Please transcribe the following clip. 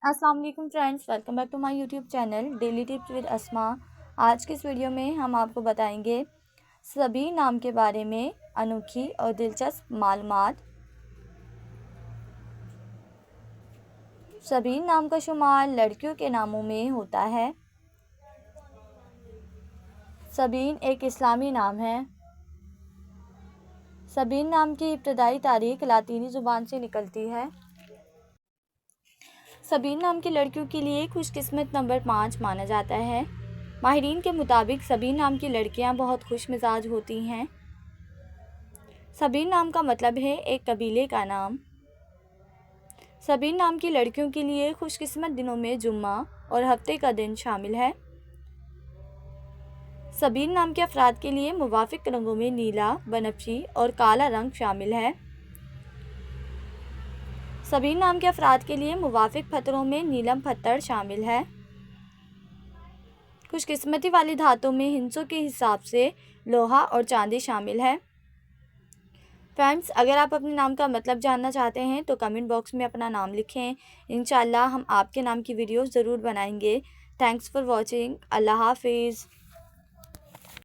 अस्सलाम वालेकुम friends, welcome back to my YouTube channel daily tips with Asma. आज के इस वीडियो में हम आपको बताएंगे सबीन नाम के बारे में अनोखी और दिलचस्प मालूमात। सबीन नाम का शुमार लड़कियों के नामों में होता है। सबीन एक इस्लामी नाम है। सबीन नाम की इब्तदाई तारीख लातीनी ज़ुबान से निकलती है। सबीन नाम की लड़कियों के लिए खुशकिस्मत नंबर 5 माना जाता है। माहिरीन के मुताबिक सबीन नाम की लड़कियां बहुत खुश मिजाज होती हैं। सबीन नाम का मतलब है एक कबीले का नाम। सबीन नाम की लड़कियों के लिए खुशकिस्मत दिनों में जुम्मा और हफ्ते का दिन शामिल है। सबीन नाम के अफराद के लिए मुवाफिक रंगों में नीला, बनफशी और काला रंग शामिल है। सबीन नाम के अफराद के लिए मुवाफिक पत्थरों में नीलम पत्थर शामिल है। खुशकिस्मती वाली धातों में हिंसों के हिसाब से लोहा और चांदी शामिल है। फ्रेंड्स, अगर आप अपने नाम का मतलब जानना चाहते हैं तो कमेंट बॉक्स में अपना नाम लिखें। इंशाल्लाह हम आपके नाम की वीडियो ज़रूर बनाएंगे। Thanks for watching. अल्लाह हाफिज़।